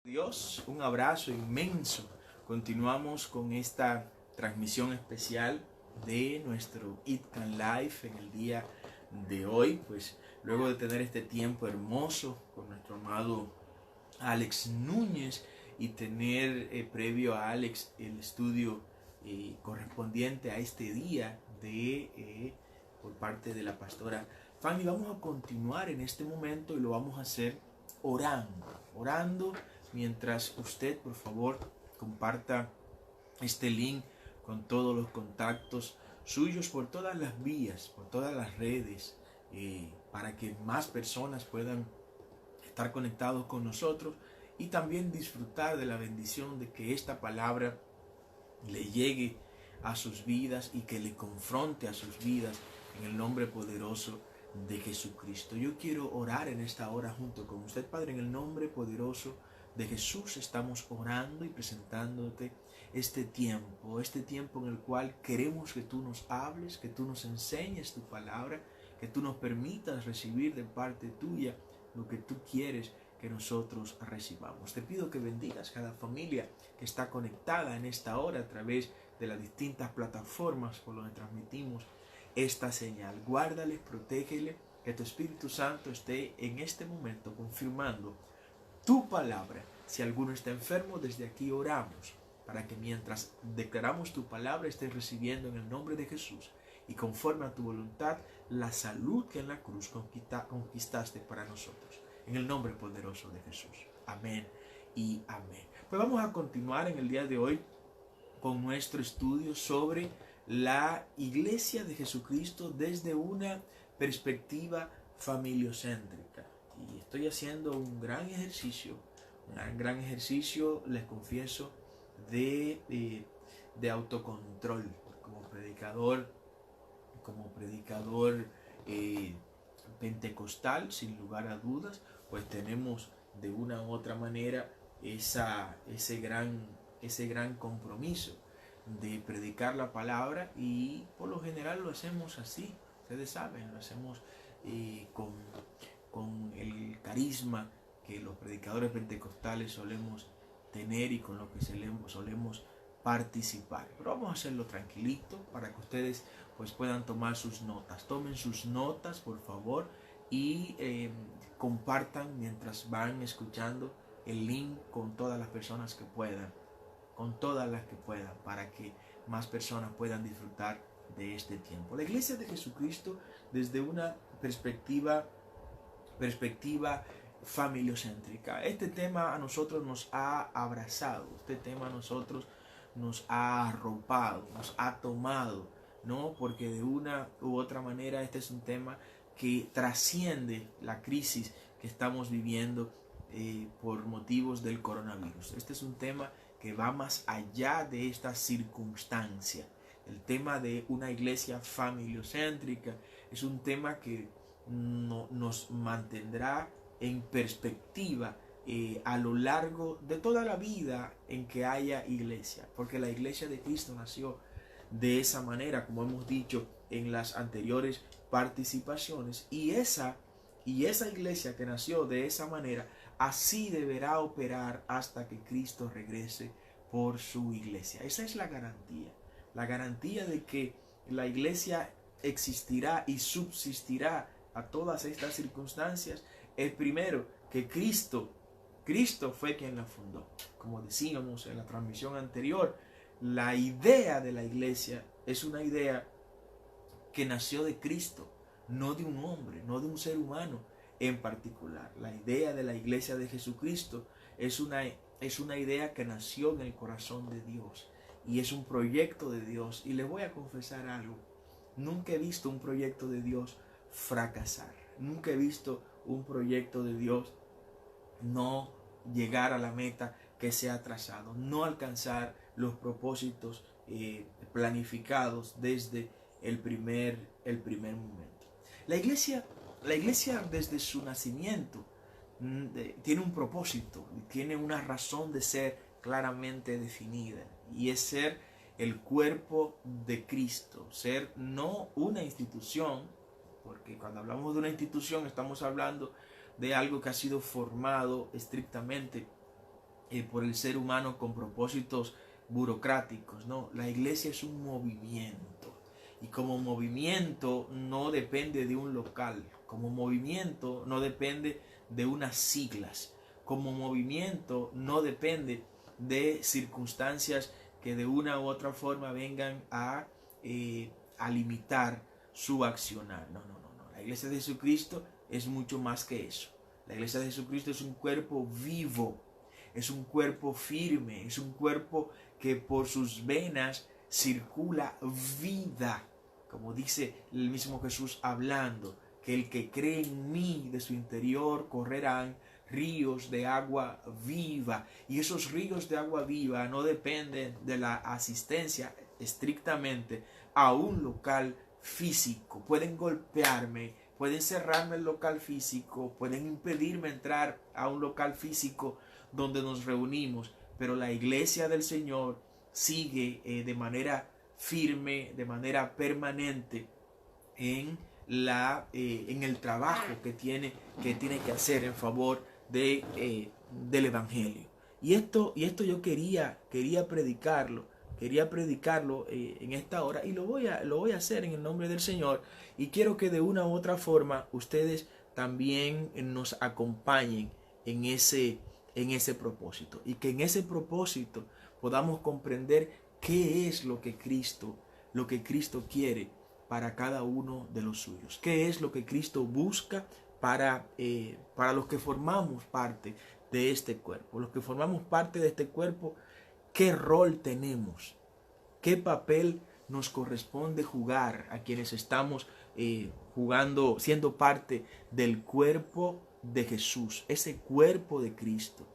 Dios, un abrazo inmenso. Continuamos con esta transmisión especial de nuestro It Can Life en el día de hoy. Pues luego de tener este tiempo hermoso con nuestro amado Alex Núñez y tener previo a Alex el estudio correspondiente a este día por parte de la pastora Fanny, vamos a continuar en este momento y lo vamos a hacer orando mientras usted, por favor, comparta este link con todos los contactos suyos por todas las vías, por todas las redes, para que más personas puedan estar conectados con nosotros y también disfrutar de la bendición de que esta palabra le llegue a sus vidas y que le confronte a sus vidas en el nombre poderoso de Jesucristo. Yo quiero orar en esta hora junto con usted, Padre, en el nombre poderoso de Jesús. Estamos orando y presentándote este tiempo en el cual queremos que tú nos hables, que tú nos enseñes tu palabra, que tú nos permitas recibir de parte tuya lo que tú quieres que nosotros recibamos. Te pido que bendigas cada familia que está conectada en esta hora a través de las distintas plataformas por donde transmitimos esta señal. Guárdales, protégeles, que tu Espíritu Santo esté en este momento confirmando tu palabra. Si alguno está enfermo, desde aquí oramos para que mientras declaramos tu palabra estés recibiendo en el nombre de Jesús y conforme a tu voluntad la salud que en la cruz conquistaste para nosotros. En el nombre poderoso de Jesús. Amén y amén. Pues vamos a continuar en el día de hoy con nuestro estudio sobre la Iglesia de Jesucristo desde una perspectiva familiocéntrica. Y estoy haciendo un gran ejercicio, les confieso, de autocontrol como predicador pentecostal, sin lugar a dudas. Pues tenemos de una u otra manera ese gran compromiso de predicar la palabra, y por lo general lo hacemos así, ustedes saben, lo hacemos con el carisma que los predicadores pentecostales solemos tener y con lo que solemos participar. Pero vamos a hacerlo tranquilito para que ustedes pues puedan tomar sus notas. Tomen sus notas, por favor, y compartan mientras van escuchando el link con todas las personas que puedan, para que más personas puedan disfrutar de este tiempo. La Iglesia de Jesucristo desde una perspectiva familiocéntrica. Este tema a nosotros nos ha abrazado, este tema a nosotros nos ha arropado, nos ha tomado, ¿no? Porque de una u otra manera este es un tema que trasciende la crisis que estamos viviendo por motivos del coronavirus. Este es un tema que va más allá de esta circunstancia. El tema de una iglesia familiocéntrica es un tema que nos mantendrá en perspectiva a lo largo de toda la vida en que haya iglesia, porque la iglesia de Cristo nació de esa manera, como hemos dicho en las anteriores participaciones, y esa iglesia que nació de esa manera, así deberá operar hasta que Cristo regrese por su iglesia. Esa es la garantía de que la iglesia existirá y subsistirá a todas estas circunstancias. El primero, que Cristo fue quien la fundó. Como decíamos en la transmisión anterior, la idea de la iglesia es una idea que nació de Cristo, no de un hombre, no de un ser humano en particular. La idea de la iglesia de Jesucristo es una idea que nació en el corazón de Dios y es un proyecto de Dios. Y les voy a confesar algo: nunca he visto un proyecto de Dios fracasar, nunca he visto un proyecto de Dios no llegar a la meta que se ha trazado, no alcanzar los propósitos planificados desde el primer momento. La iglesia desde su nacimiento tiene un propósito y tiene una razón de ser claramente definida, y es ser el cuerpo de Cristo, ser no una institución, porque cuando hablamos de una institución estamos hablando de algo que ha sido formado estrictamente por el ser humano con propósitos burocráticos. No, la iglesia es un movimiento. Y como movimiento no depende de un local. Como movimiento no depende de unas siglas. Como movimiento no depende de circunstancias que de una u otra forma vengan a limitar su accionar. No. La iglesia de Jesucristo es mucho más que eso. La iglesia de Jesucristo es un cuerpo vivo, es un cuerpo firme, es un cuerpo que por sus venas circula vida. Como dice el mismo Jesús hablando, que el que cree en mí, de su interior correrán ríos de agua viva. Y esos ríos de agua viva no dependen de la asistencia estrictamente a un local físico. Pueden golpearme, pueden cerrarme el local físico, pueden impedirme entrar a un local físico donde nos reunimos, pero la iglesia del Señor sigue de manera firme, de manera permanente en el trabajo que tiene que hacer en favor del Evangelio. Y esto yo quería predicarlo en esta hora, y lo voy a hacer en el nombre del Señor, y quiero que de una u otra forma ustedes también nos acompañen en ese propósito, y que en ese propósito podamos comprender qué es lo que Cristo quiere para cada uno de los suyos, qué es lo que Cristo busca para los que formamos parte de este cuerpo. Los que formamos parte de este cuerpo, ¿qué rol tenemos? ¿Qué papel nos corresponde jugar a quienes estamos siendo parte del cuerpo de Jesús? Ese cuerpo de Cristo,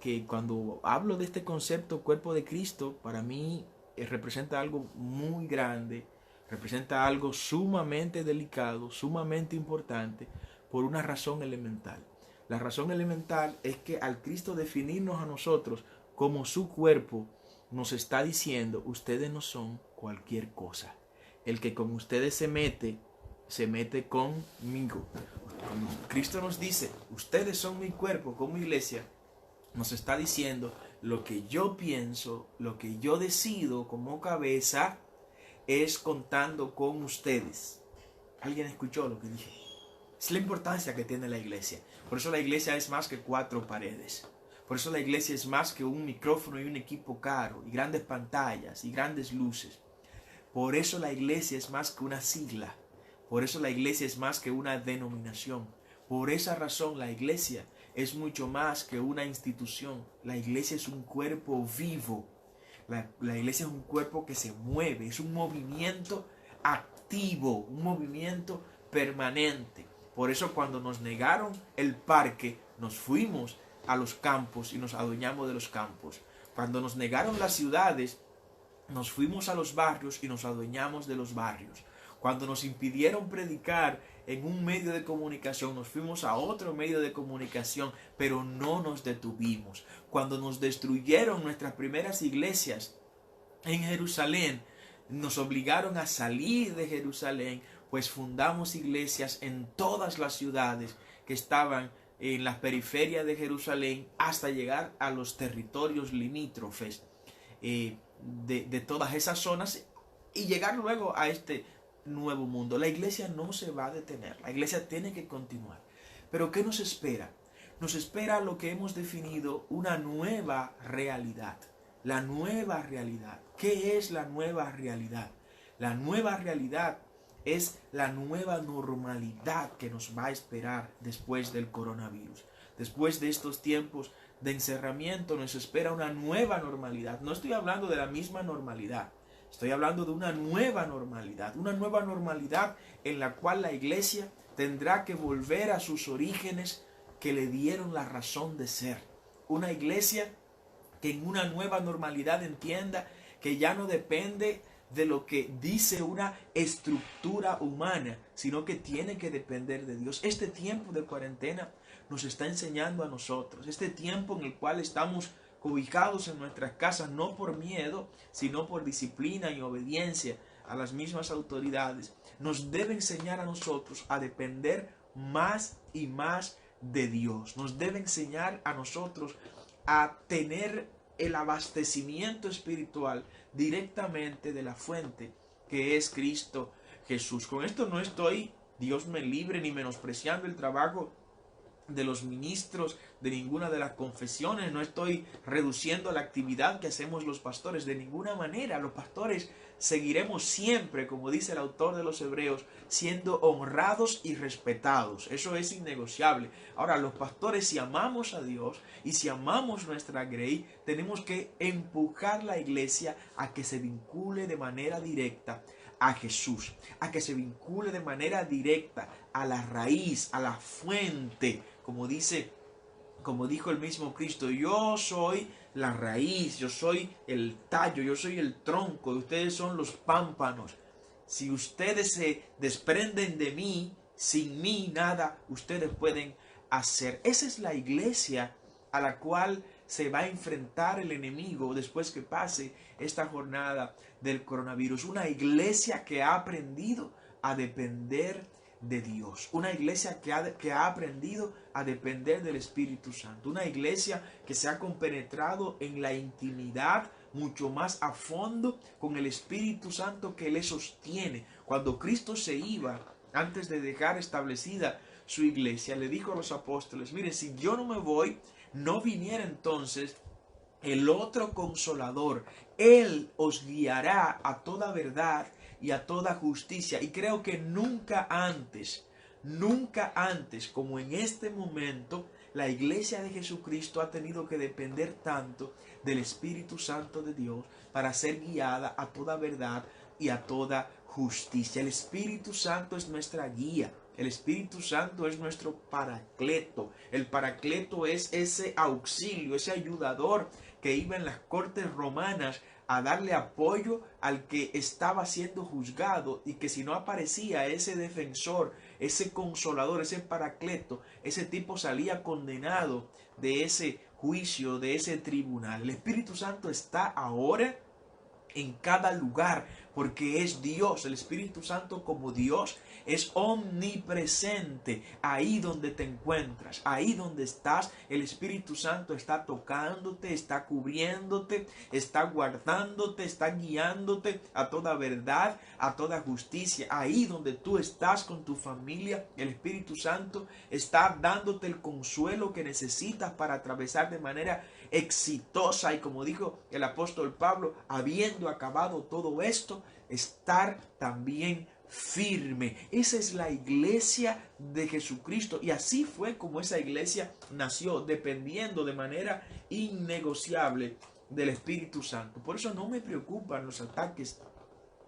que cuando hablo de este concepto, cuerpo de Cristo, para mí representa algo muy grande, representa algo sumamente delicado, sumamente importante, por una razón elemental. La razón elemental es que al Cristo definirnos a nosotros como su cuerpo, nos está diciendo: ustedes no son cualquier cosa. El que con ustedes se mete conmigo. Cuando Cristo nos dice: ustedes son mi cuerpo como iglesia, nos está diciendo: lo que yo pienso, lo que yo decido como cabeza, es contando con ustedes. ¿Alguien escuchó lo que dije? Es la importancia que tiene la iglesia. Por eso la iglesia es más que 4 paredes. Por eso la iglesia es más que un micrófono y un equipo caro, y grandes pantallas y grandes luces. Por eso la iglesia es más que una sigla. Por eso la iglesia es más que una denominación. Por esa razón la iglesia es mucho más que una institución. La iglesia es un cuerpo vivo. La iglesia es un cuerpo que se mueve, es un movimiento activo, un movimiento permanente. Por eso cuando nos negaron el parque, nos fuimos a los campos y nos adueñamos de los campos. Cuando nos negaron las ciudades, nos fuimos a los barrios y nos adueñamos de los barrios. Cuando nos impidieron predicar en un medio de comunicación, nos fuimos a otro medio de comunicación, pero no nos detuvimos. Cuando nos destruyeron nuestras primeras iglesias en Jerusalén, nos obligaron a salir de Jerusalén, pues fundamos iglesias en todas las ciudades que estaban en las periferias de Jerusalén, hasta llegar a los territorios limítrofes de todas esas zonas, y llegar luego a este nuevo mundo. La iglesia no se va a detener, la iglesia tiene que continuar. Pero ¿qué nos espera? Nos espera lo que hemos definido: una nueva realidad. La nueva realidad. ¿Qué es la nueva realidad? La nueva realidad es la nueva normalidad que nos va a esperar después del coronavirus. Después de estos tiempos de encerramiento nos espera una nueva normalidad. No estoy hablando de la misma normalidad. Estoy hablando de una nueva normalidad en la cual la iglesia tendrá que volver a sus orígenes que le dieron la razón de ser. Una iglesia que en una nueva normalidad entienda que ya no depende de lo que dice una estructura humana, sino que tiene que depender de Dios. Este tiempo de cuarentena nos está enseñando a nosotros, este tiempo en el cual estamos ubicados en nuestras casas, no por miedo, sino por disciplina y obediencia a las mismas autoridades, nos debe enseñar a nosotros a depender más y más de Dios. Nos debe enseñar a nosotros a tener el abastecimiento espiritual directamente de la fuente que es Cristo Jesús. Con esto no estoy, Dios me libre, ni menospreciando el trabajo de los ministros de ninguna de las confesiones. No estoy reduciendo la actividad que hacemos los pastores de ninguna manera. Los pastores seguiremos siempre, como dice el autor de los Hebreos, siendo honrados y respetados. Eso es innegociable. Ahora, los pastores, si amamos a Dios y si amamos nuestra grey, tenemos que empujar la iglesia a que se vincule de manera directa a Jesús, a que se vincule de manera directa a la raíz, a la fuente, como dijo el mismo Cristo: yo soy la raíz, yo soy el tallo, yo soy el tronco, y ustedes son los pámpanos. Si ustedes se desprenden de mí, sin mí nada ustedes pueden hacer. Esa es la iglesia a la cual se va a enfrentar el enemigo después que pase esta jornada del coronavirus. Una iglesia que ha aprendido a depender de Dios. Una iglesia que ha aprendido a depender del Espíritu Santo. Una iglesia que se ha compenetrado en la intimidad mucho más a fondo con el Espíritu Santo que le sostiene. Cuando Cristo se iba, antes de dejar establecida su iglesia, le dijo a los apóstoles: miren, si yo no me voy, no viniera entonces el otro Consolador. Él os guiará a toda verdad y a toda justicia. Y creo que nunca antes como en este momento, la iglesia de Jesucristo ha tenido que depender tanto del Espíritu Santo de Dios para ser guiada a toda verdad y a toda justicia. El Espíritu Santo es nuestra guía. El Espíritu Santo es nuestro paracleto. El paracleto es ese auxilio, ese ayudador que iba en las cortes romanas a darle apoyo al que estaba siendo juzgado, y que si no aparecía ese defensor, ese consolador, ese paracleto, ese tipo salía condenado de ese juicio, de ese tribunal. El Espíritu Santo está ahora en cada lugar, porque es Dios. El Espíritu Santo, como Dios, es omnipresente. Ahí donde te encuentras, ahí donde estás, el Espíritu Santo está tocándote, está cubriéndote, está guardándote, está guiándote a toda verdad, a toda justicia. Ahí donde tú estás con tu familia, el Espíritu Santo está dándote el consuelo que necesitas para atravesar de manera exitosa, y como dijo el apóstol Pablo, habiendo acabado todo esto, estar también firme. Esa es la iglesia de Jesucristo, y así fue como esa iglesia nació, dependiendo de manera innegociable del Espíritu Santo. Por eso no me preocupan los ataques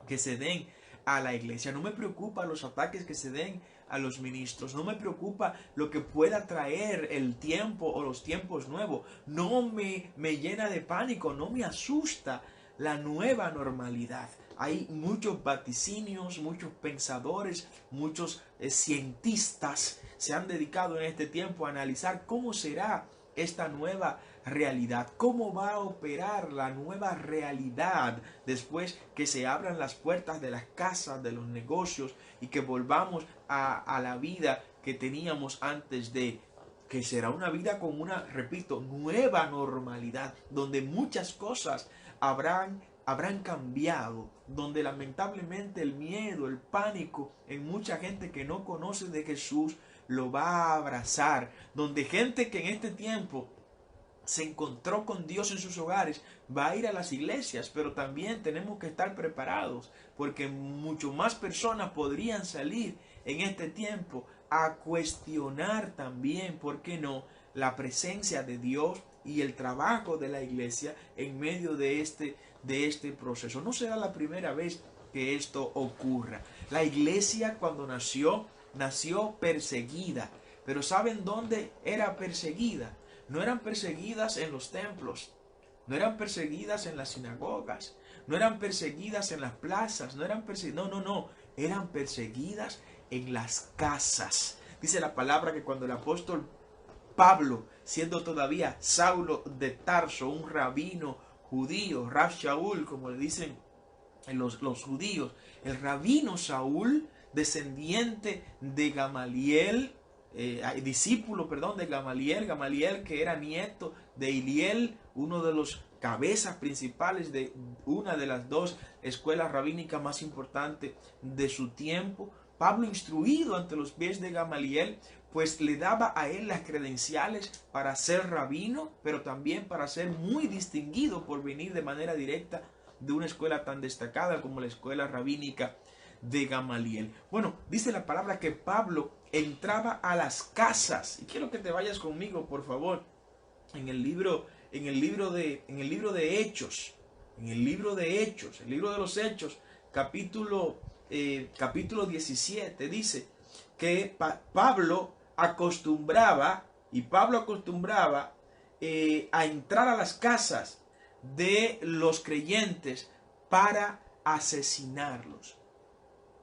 que se den a la iglesia, no me preocupan los ataques que se den a los ministros, no me preocupa lo que pueda traer el tiempo o los tiempos nuevos, no me llena de pánico, no me asusta la nueva normalidad. Hay muchos vaticinios, muchos pensadores, muchos cientistas se han dedicado en este tiempo a analizar cómo será esta nueva realidad, cómo va a operar la nueva realidad después que se abran las puertas de las casas, de los negocios, y que volvamos a la vida que teníamos antes de, que será una vida con una, repito, nueva normalidad, donde muchas cosas habrán cambiado, donde lamentablemente el miedo, el pánico en mucha gente que no conoce de Jesús lo va a abrazar, donde gente que en este tiempo se encontró con Dios en sus hogares va a ir a las iglesias, pero también tenemos que estar preparados, porque mucho más personas podrían salir en este tiempo a cuestionar también, ¿por qué no?, la presencia de Dios y el trabajo de la iglesia en medio de este proceso. No será la primera vez que esto ocurra. La iglesia, cuando nació perseguida, pero ¿saben dónde era perseguida? No eran perseguidas en los templos, no eran perseguidas en las sinagogas, no eran perseguidas en las plazas, no, eran perseguidas en las casas. Dice la palabra que cuando el apóstol Pablo, siendo todavía Saulo de Tarso, un rabino judío, Rab Shaul, como le dicen los judíos, el rabino Saúl, descendiente de Gamaliel, discípulo, perdón, de Gamaliel. Gamaliel, que era nieto de Hiliel, uno de los cabezas principales de una de las dos escuelas rabínicas más importantes de su tiempo. Pablo, instruido ante los pies de Gamaliel, pues le daba a él las credenciales para ser rabino, pero también para ser muy distinguido por venir de manera directa de una escuela tan destacada como la escuela rabínica de Gamaliel. Bueno, dice la palabra que Pablo entraba a las casas, y quiero que te vayas conmigo, por favor, en el libro de Hechos, el libro de los Hechos, capítulo 17, dice que Pablo acostumbraba a entrar a las casas de los creyentes para asesinarlos.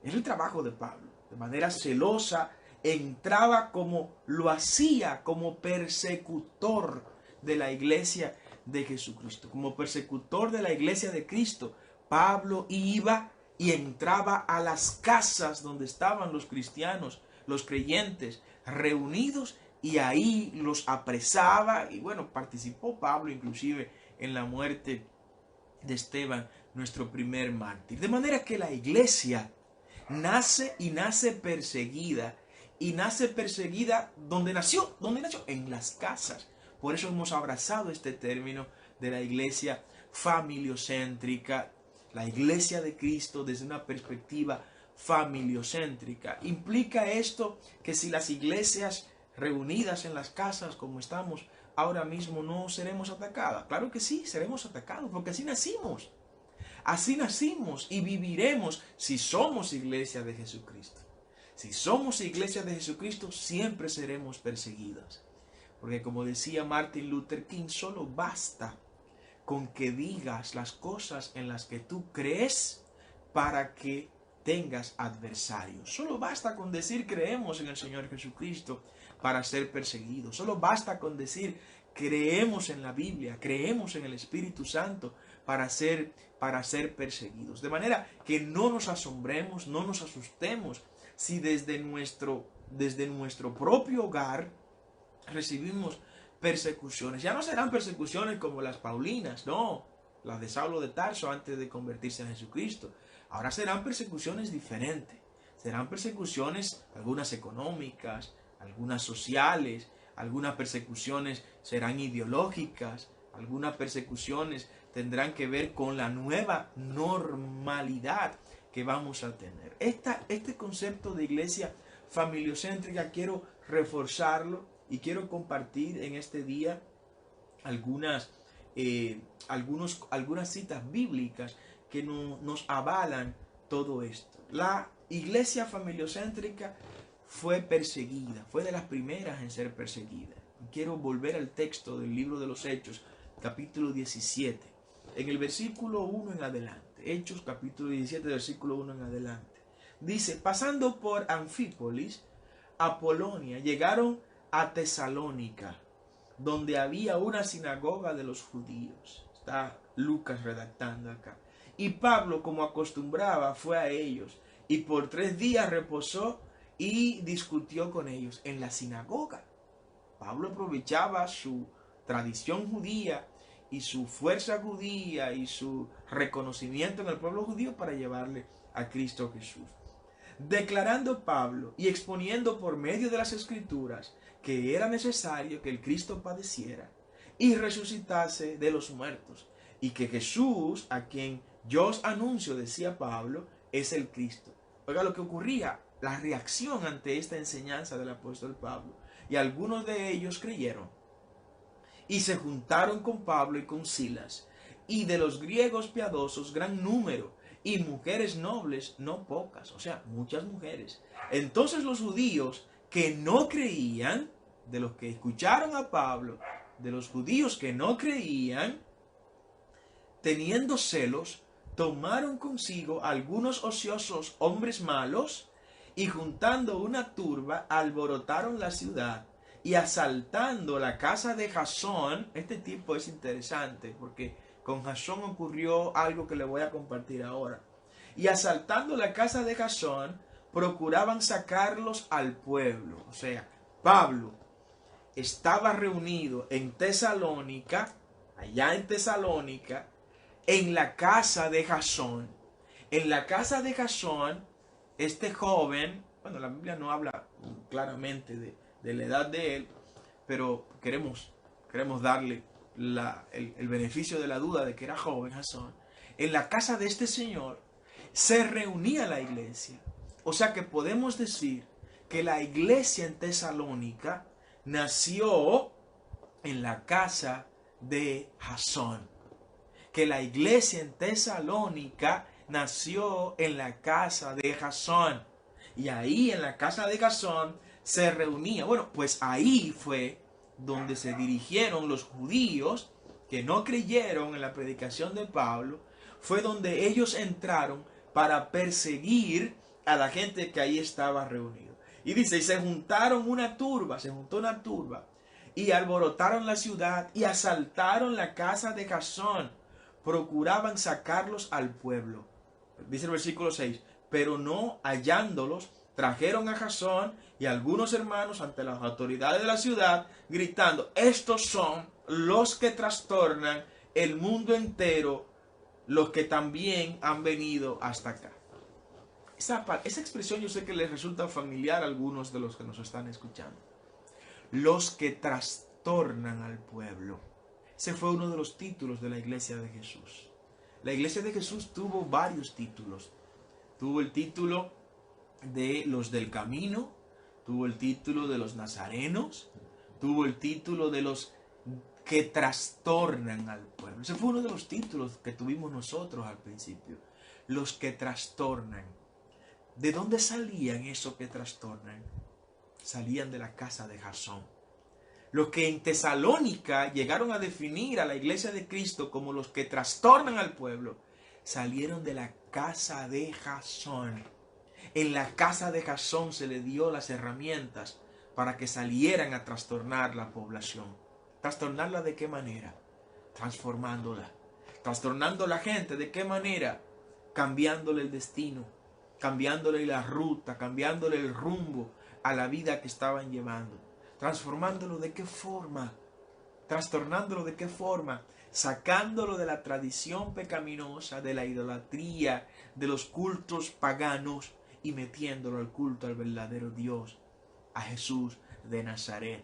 Es el trabajo de Pablo. De manera celosa entraba, como lo hacía, como persecutor de la iglesia de Jesucristo, como persecutor de la iglesia de Cristo. Pablo iba y entraba a las casas donde estaban los cristianos, los creyentes reunidos, y ahí los apresaba. Y bueno, participó Pablo inclusive en la muerte de Esteban, nuestro primer mártir. De manera que la iglesia nace perseguida, y nace perseguida donde nació, en las casas. Por eso hemos abrazado este término de la iglesia familiocéntrica, la iglesia de Cristo desde una perspectiva familiocéntrica. Implica esto que si las iglesias reunidas en las casas como estamos ahora mismo no seremos atacadas. Claro que sí, seremos atacados, porque así nacimos. Así nacimos y viviremos si somos iglesia de Jesucristo. Si somos iglesia de Jesucristo, siempre seremos perseguidas. Porque como decía Martin Luther King, solo basta con que digas las cosas en las que tú crees para que tengas adversarios. Solo basta con decir creemos en el Señor Jesucristo para ser perseguidos. Solo basta con decir creemos en la Biblia, creemos en el Espíritu Santo para ser perseguidos. De manera que no nos asombremos, no nos asustemos si desde nuestro propio hogar recibimos persecuciones. Ya no serán persecuciones como las paulinas, no, las de Saulo de Tarso antes de convertirse a Jesucristo. Ahora serán persecuciones diferentes. Serán persecuciones, algunas económicas, algunas sociales, algunas persecuciones serán ideológicas, algunas persecuciones tendrán que ver con la nueva normalidad que vamos a tener. Este concepto de iglesia familiocéntrica quiero reforzarlo y quiero compartir en este día algunas citas bíblicas que nos avalan todo esto. La iglesia familiocéntrica fue perseguida, fue de las primeras en ser perseguida. Quiero volver al texto del libro de los Hechos, capítulo 17, en el versículo 1 en adelante. Hechos, capítulo 17, versículo 1 en adelante. Dice, pasando por Anfípolis, Apolonia, llegaron a Tesalónica, donde había una sinagoga de los judíos. Está Lucas redactando acá. Y Pablo, como acostumbraba, fue a ellos, y por 3 días reposó y discutió con ellos en la sinagoga. Pablo aprovechaba su tradición judía y su fuerza judía y su reconocimiento en el pueblo judío para llevarle a Cristo Jesús. Declarando Pablo y exponiendo por medio de las Escrituras que era necesario que el Cristo padeciera y resucitase de los muertos, y que Jesús, a quien yo os anuncio, decía Pablo, es el Cristo. Oiga lo que ocurría, la reacción ante esta enseñanza del apóstol Pablo. Y algunos de ellos creyeron y se juntaron con Pablo y con Silas, y de los griegos piadosos gran número, y mujeres nobles no pocas, o sea, muchas mujeres. Entonces los judíos que no creían, de los que escucharon a Pablo, de los judíos que no creían, teniendo celos, tomaron consigo algunos ociosos hombres malos, y juntando una turba, alborotaron la ciudad, y asaltando la casa de Jasón. Este tipo es interesante, porque con Jasón ocurrió algo que le voy a compartir ahora. Y asaltando la casa de Jasón, procuraban sacarlos al pueblo. O sea, Pablo estaba reunido en Tesalónica, allá en Tesalónica, en la casa de Jasón. En la casa de Jasón, este joven, bueno, la Biblia no habla claramente de la edad de él, pero queremos darle el beneficio de la duda de que era joven Jasón. En la casa de este señor se reunía la iglesia. O sea que podemos decir que la iglesia en Tesalónica nació en la casa de Jasón. Que la iglesia en Tesalónica nació en la casa de Jasón. Y ahí en la casa de Jasón se reunía. Bueno, pues ahí fue donde se dirigieron los judíos que no creyeron en la predicación de Pablo. Fue donde ellos entraron para perseguir a la gente que ahí estaba reunida. Y dice, y se juntó una turba, y alborotaron la ciudad y asaltaron la casa de Jasón. Procuraban sacarlos al pueblo. Dice el versículo 6, pero no hallándolos, trajeron a Jasón y a algunos hermanos ante las autoridades de la ciudad, gritando, estos son los que trastornan el mundo entero, los que también han venido hasta acá. Esa expresión yo sé que les resulta familiar a algunos de los que nos están escuchando. Los que trastornan al pueblo. Ese fue uno de los títulos de la iglesia de Jesús. La iglesia de Jesús tuvo varios títulos. Tuvo el título de los del camino, tuvo el título de los nazarenos, tuvo el título de los que trastornan al pueblo. Ese fue uno de los títulos que tuvimos nosotros al principio. Los que trastornan. ¿De dónde salían esos que trastornan? Salían de la casa de Jasón. Los que en Tesalónica llegaron a definir a la iglesia de Cristo como los que trastornan al pueblo, salieron de la casa de Jasón. En la casa de Jasón se le dio las herramientas para que salieran a trastornar la población. ¿Trastornarla de qué manera? Transformándola. Trastornando la gente, ¿de qué manera? Cambiándole el destino, cambiándole la ruta, cambiándole el rumbo a la vida que estaban llevando. Transformándolo de qué forma, trastornándolo de qué forma, sacándolo de la tradición pecaminosa, de la idolatría, de los cultos paganos y metiéndolo al culto al verdadero Dios, a Jesús de Nazaret.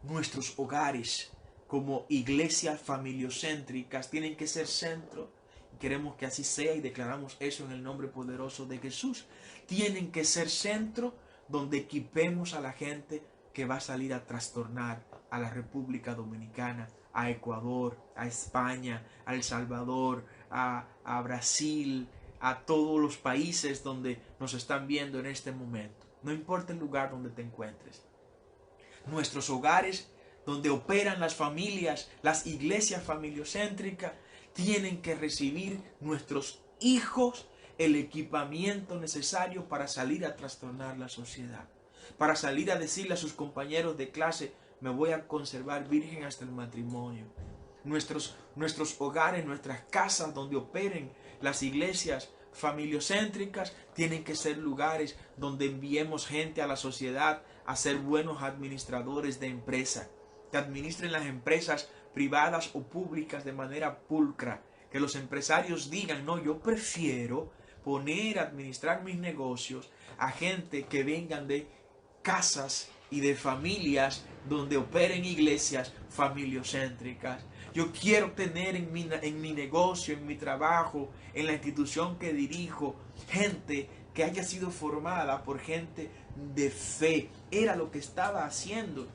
Nuestros hogares como iglesias familiocéntricas tienen que ser centro. Queremos que así sea y declaramos eso en el nombre poderoso de Jesús. Tienen que ser centro donde equipemos a la gente que va a salir a trastornar a la República Dominicana, a Ecuador, a España, a El Salvador, a Brasil, a todos los países donde nos están viendo en este momento. No importa el lugar donde te encuentres. Nuestros hogares, donde operan las familias, las iglesias familiocéntricas, tienen que recibir nuestros hijos el equipamiento necesario para salir a trastornar la sociedad. Para salir a decirle a sus compañeros de clase, me voy a conservar virgen hasta el matrimonio. Nuestros hogares, nuestras casas donde operen las iglesias familiocéntricas, tienen que ser lugares donde enviemos gente a la sociedad a ser buenos administradores de empresas, que administren las empresas privadas o públicas de manera pulcra, que los empresarios digan, no, yo prefiero poner a administrar mis negocios a gente que vengan de casas y de familias donde operen iglesias familiocéntricas. Yo quiero tener en mi negocio, en mi trabajo, en la institución que dirijo, gente que haya sido formada por gente de fe. Era lo que estaba haciendo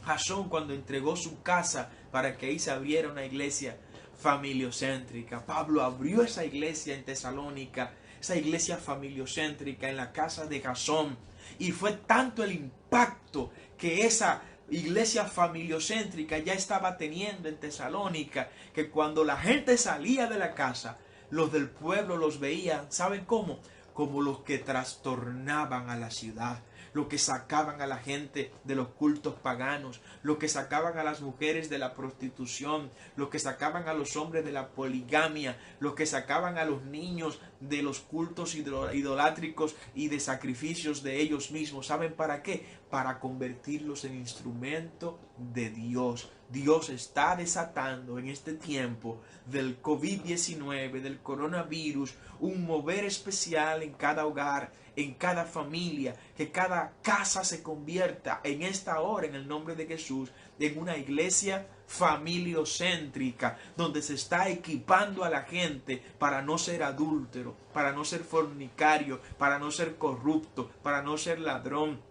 Jasón cuando entregó su casa para que ahí se abriera una iglesia familiocéntrica. Pablo abrió esa iglesia en Tesalónica, esa iglesia familiocéntrica en la casa de Jasón. Y fue tanto el impacto que esa iglesia familiocéntrica ya estaba teniendo en Tesalónica, que cuando la gente salía de la casa, los del pueblo los veían, ¿saben cómo? Como los que trastornaban a la ciudad, lo que sacaban a la gente de los cultos paganos, lo que sacaban a las mujeres de la prostitución, lo que sacaban a los hombres de la poligamia, lo que sacaban a los niños de los cultos idolátricos y de sacrificios de ellos mismos. ¿Saben para qué? Para convertirlos en instrumento de Dios. Dios está desatando en este tiempo del COVID-19, del coronavirus, un mover especial en cada hogar, en cada familia, que cada casa se convierta en esta hora, en el nombre de Jesús, en una iglesia familiocéntrica, donde se está equipando a la gente para no ser adúltero, para no ser fornicario, para no ser corrupto, para no ser ladrón,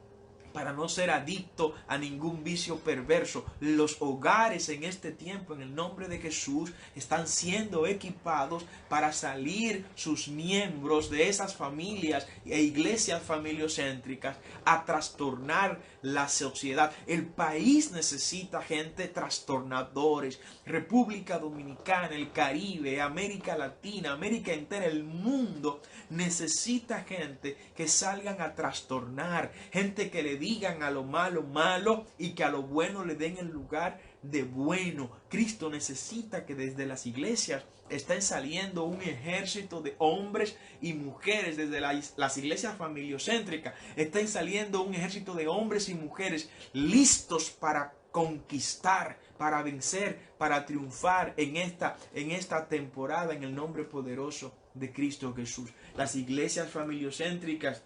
para no ser adicto a ningún vicio perverso. Los hogares en este tiempo, en el nombre de Jesús, están siendo equipados para salir sus miembros de esas familias e iglesias familiocéntricas a trastornar la sociedad. El país necesita gente trastornadores. República Dominicana, el Caribe, América Latina, América entera, el mundo necesita gente que salgan a trastornar, gente que le digan a lo malo malo y que a lo bueno le den el lugar de bueno. Cristo necesita que desde las iglesias estén saliendo un ejército de hombres y mujeres, desde las iglesias familiocéntricas estén saliendo un ejército de hombres y mujeres listos para conquistar, para vencer, para triunfar en esta temporada, en el nombre poderoso de Cristo Jesús. Las iglesias familiocéntricas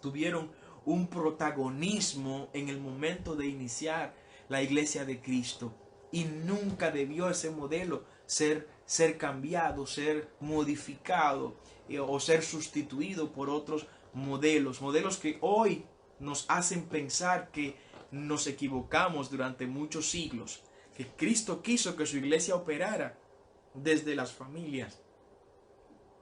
tuvieron un protagonismo en el momento de iniciar la iglesia de Cristo, y nunca debió ese modelo ser cambiado, ser modificado o ser sustituido por otros modelos que hoy nos hacen pensar que nos equivocamos durante muchos siglos, que Cristo quiso que su iglesia operara desde las familias,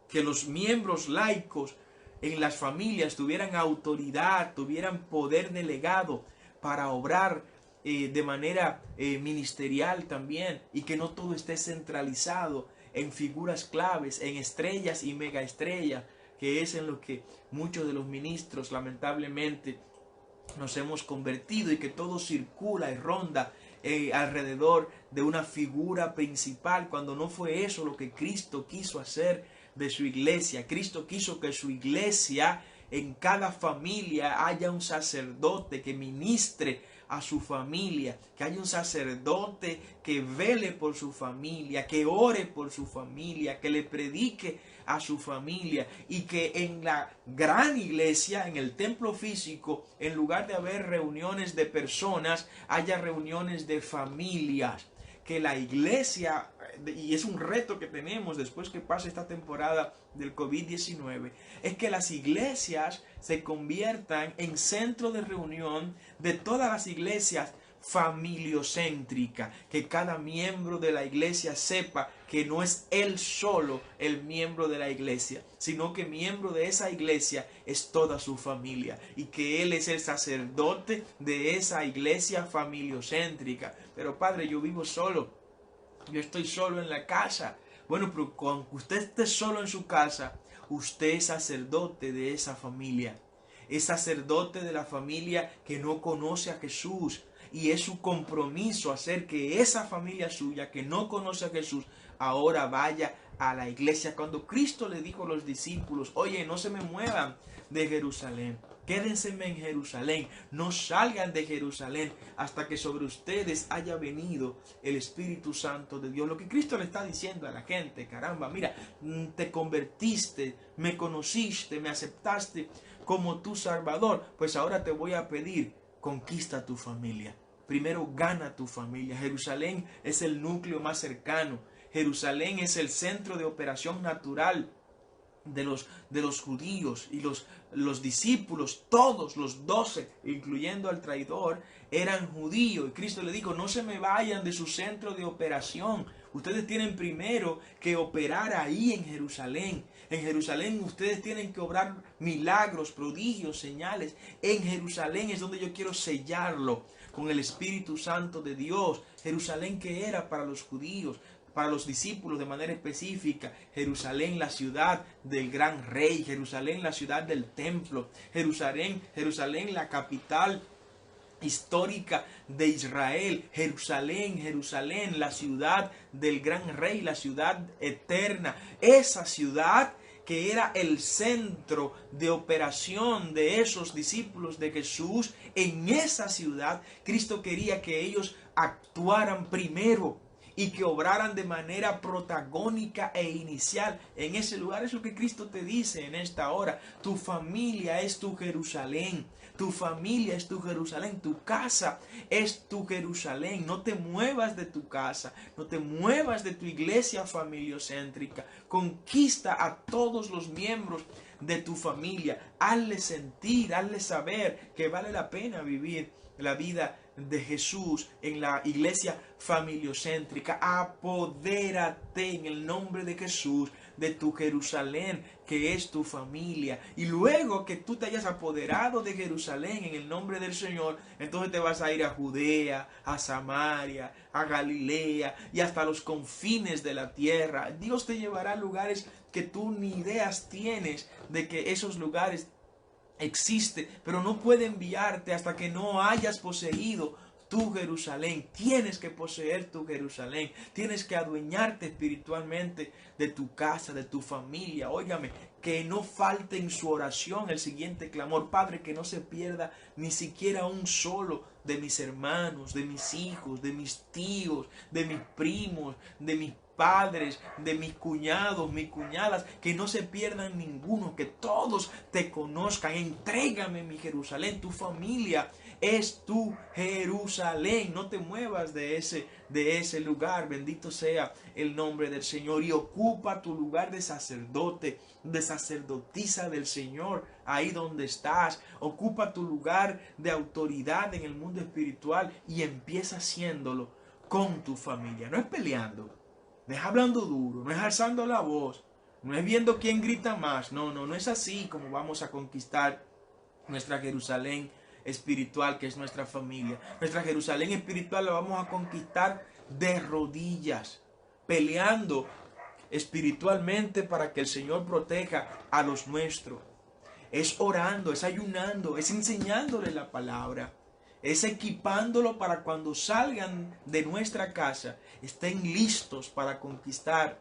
que los miembros laicos en las familias tuvieran autoridad, tuvieran poder delegado para obrar de manera ministerial también, y que no todo esté centralizado en figuras claves, en estrellas y megaestrellas, que es en lo que muchos de los ministros lamentablemente nos hemos convertido, y que todo circula y ronda alrededor de una figura principal, cuando no fue eso lo que Cristo quiso hacer de su iglesia. Cristo quiso que su iglesia, en cada familia haya un sacerdote que ministre a su familia, que haya un sacerdote que vele por su familia, que ore por su familia, que le predique a su familia, y que en la gran iglesia, en el templo físico, en lugar de haber reuniones de personas, haya reuniones de familias. Que la iglesia, y es un reto que tenemos después que pase esta temporada del COVID-19, es que las iglesias se conviertan en centro de reunión de todas las iglesias familiocéntrica, que cada miembro de la iglesia sepa que no es él solo el miembro de la iglesia, sino que miembro de esa iglesia es toda su familia, y que él es el sacerdote de esa iglesia familiocéntrica. Pero Padre, yo vivo solo, yo estoy solo en la casa. Bueno, pero cuando usted esté solo en su casa, usted es sacerdote de esa familia, es sacerdote de la familia que no conoce a Jesús. Y es su compromiso hacer que esa familia suya que no conoce a Jesús ahora vaya a la iglesia. Cuando Cristo le dijo a los discípulos: oye, no se me muevan de Jerusalén, quédense en Jerusalén, no salgan de Jerusalén hasta que sobre ustedes haya venido el Espíritu Santo de Dios. Lo que Cristo le está diciendo a la gente: caramba, mira, te convertiste, me conociste, me aceptaste como tu Salvador, pues ahora te voy a pedir: conquista tu familia. Primero gana tu familia. Jerusalén es el núcleo más cercano. Jerusalén es el centro de operación natural de los judíos, y los discípulos, todos los 12, incluyendo al traidor, eran judíos. Y Cristo le dijo: no se me vayan de su centro de operación. Ustedes tienen primero que operar ahí en Jerusalén. En Jerusalén ustedes tienen que obrar milagros, prodigios, señales. En Jerusalén es donde yo quiero sellarlo con el Espíritu Santo de Dios. Jerusalén, que era para los judíos, para los discípulos de manera específica. Jerusalén, la ciudad del gran rey. Jerusalén, la ciudad del templo. Jerusalén, la capital histórica de Israel. Jerusalén, Jerusalén, la ciudad del gran rey, la ciudad eterna. Esa ciudad que era el centro de operación de esos discípulos de Jesús. En esa ciudad Cristo quería que ellos actuaran primero y que obraran de manera protagónica e inicial en ese lugar. Es lo que Cristo te dice en esta hora. Tu familia es tu Jerusalén. Tu familia es tu Jerusalén. Tu casa es tu Jerusalén. No te muevas de tu casa. No te muevas de tu iglesia familiocéntrica. Conquista a todos los miembros de tu familia. Hazle sentir, hazle saber que vale la pena vivir la vida de Jesús en la iglesia familiocéntrica. Apodérate en el nombre de Jesús de tu Jerusalén, que es tu familia. Y luego que tú te hayas apoderado de Jerusalén en el nombre del Señor, entonces te vas a ir a Judea, a Samaria, a Galilea y hasta los confines de la tierra. Dios te llevará a lugares que tú ni ideas tienes de que esos lugares existe, pero no puede enviarte hasta que no hayas poseído tu Jerusalén. Tienes que poseer tu Jerusalén. Tienes que adueñarte espiritualmente de tu casa, de tu familia. Óigame, que no falte en su oración el siguiente clamor: Padre, que no se pierda ni siquiera un solo de mis hermanos, de mis hijos, de mis tíos, de mis primos, de mis padres, de mis cuñados, mis cuñadas, que no se pierdan ninguno, que todos te conozcan. Entrégame mi Jerusalén. Tu familia es tu Jerusalén. No te muevas de ese lugar. Bendito sea el nombre del Señor. Y ocupa tu lugar de sacerdote, de sacerdotisa del Señor, ahí donde estás. Ocupa tu lugar de autoridad en el mundo espiritual y empieza haciéndolo con tu familia. No es peleando, no es hablando duro, no es alzando la voz, no es viendo quién grita más. No es así como vamos a conquistar nuestra Jerusalén espiritual, que es nuestra familia. Nuestra Jerusalén espiritual la vamos a conquistar de rodillas, peleando espiritualmente para que el Señor proteja a los nuestros. Es orando, es ayunando, es enseñándole la palabra, es equipándolo para cuando salgan de nuestra casa estén listos para conquistar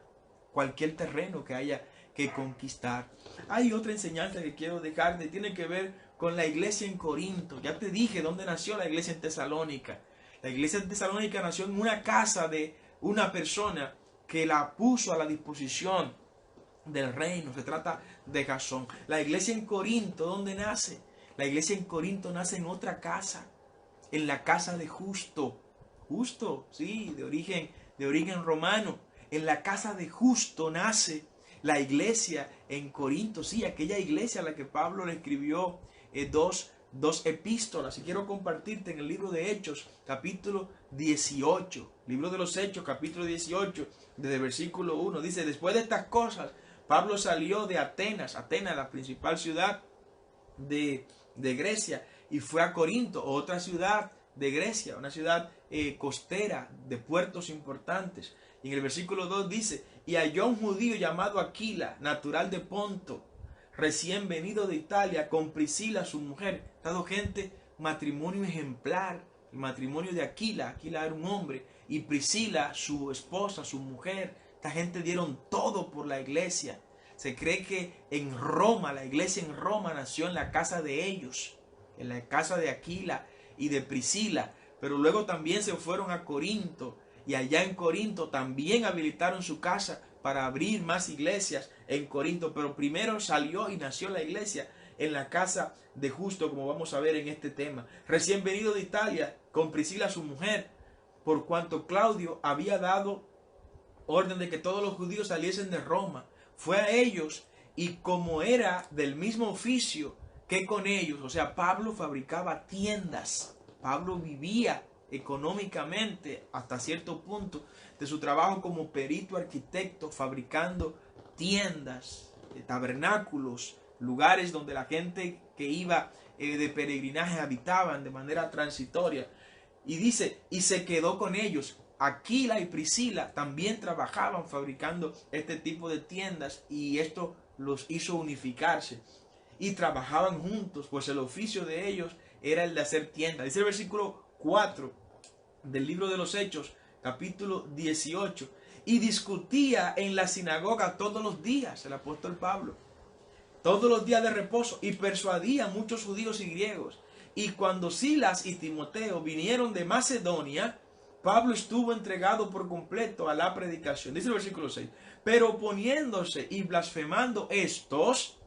cualquier terreno que haya que conquistar. Hay otra enseñanza que quiero dejarte, tiene que ver con la iglesia en Corinto. Ya te dije dónde nació la iglesia en Tesalónica. La iglesia en Tesalónica nació en una casa de una persona que la puso a la disposición del reino. Se trata de Jasón. La iglesia en Corinto, ¿dónde nace? La iglesia en Corinto nace en otra casa, en la casa de Justo. Justo, sí, de origen romano. En la casa de Justo nace la iglesia en Corinto. Sí, aquella iglesia a la que Pablo le escribió dos epístolas. Y quiero compartirte en el libro de Hechos, capítulo 18. Libro de los Hechos, capítulo 18, desde el versículo 1. Dice: después de estas cosas, Pablo salió de Atenas, la principal ciudad de Grecia, y fue a Corinto, otra ciudad de Grecia, una ciudad costera, de puertos importantes. Y en el versículo 2 dice: y halló un judío llamado Aquila, natural de Ponto, recién venido de Italia, con Priscila su mujer. Dado gente, matrimonio ejemplar, el matrimonio de Aquila. Aquila era un hombre, y Priscila su esposa, su mujer. Esta gente dieron todo por la iglesia. Se cree que en Roma, la iglesia en Roma nació en la casa de ellos, en la casa de Aquila y de Priscila, pero luego también se fueron a Corinto, y allá en Corinto también habilitaron su casa para abrir más iglesias en Corinto, pero primero salió y nació la iglesia en la casa de Justo, como vamos a ver en este tema. Recién venido de Italia, con Priscila su mujer, por cuanto Claudio había dado orden de que todos los judíos saliesen de Roma, fue a ellos, y como era del mismo oficio que con ellos, o sea, Pablo fabricaba tiendas. Pablo vivía económicamente hasta cierto punto de su trabajo como perito arquitecto, fabricando tiendas, tabernáculos, lugares donde la gente que iba de peregrinaje habitaban de manera transitoria. Y dice: y se quedó con ellos. Aquila y Priscila también trabajaban fabricando este tipo de tiendas y esto los hizo unificarse. Y trabajaban juntos, pues el oficio de ellos era el de hacer tiendas. Dice el versículo 4 del libro de los Hechos, capítulo 18. Y discutía en la sinagoga todos los días el apóstol Pablo, todos los días de reposo, y persuadía a muchos judíos y griegos. Y cuando Silas y Timoteo vinieron de Macedonia, Pablo estuvo entregado por completo a la predicación. Dice el versículo 6. Pero oponiéndose y blasfemando estos,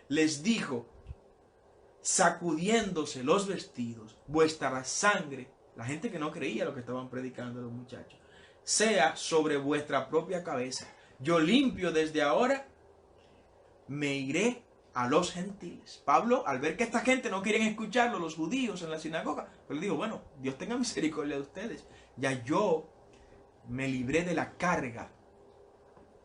les dijo, sacudiéndose los vestidos, vuestra sangre, la gente que no creía lo que estaban predicando los muchachos, sea sobre vuestra propia cabeza. Yo limpio desde ahora, me iré a los gentiles. Pablo, al ver que esta gente no quieren escucharlo, los judíos en la sinagoga, pues le dijo, bueno, Dios tenga misericordia de ustedes. Ya yo me libré de la carga,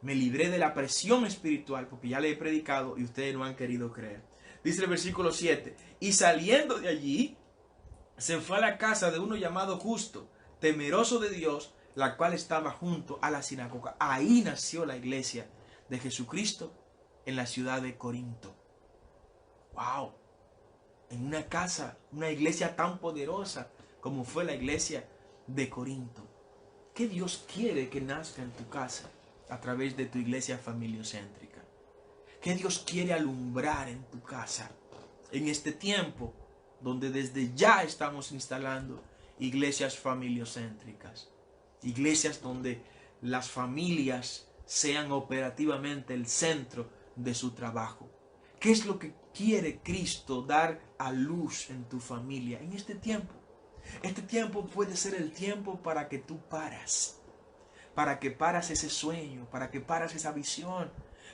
me libré de la presión espiritual, porque ya le he predicado y ustedes no han querido creer. Dice el versículo 7, y saliendo de allí, se fue a la casa de uno llamado Justo, temeroso de Dios, la cual estaba junto a la sinagoga. Ahí nació la iglesia de Jesucristo en la ciudad de Corinto. ¡Wow! En una casa, una iglesia tan poderosa como fue la iglesia de Corinto. ¿Qué Dios quiere que nazca en tu casa a través de tu iglesia familiocéntrica? ¿Qué Dios quiere alumbrar en tu casa en este tiempo donde desde ya estamos instalando iglesias familiocéntricas? Iglesias donde las familias sean operativamente el centro de su trabajo. ¿Qué es lo que quiere Cristo dar a luz en tu familia en este tiempo? Este tiempo puede ser el tiempo para que tú paras ese sueño, para que paras esa visión,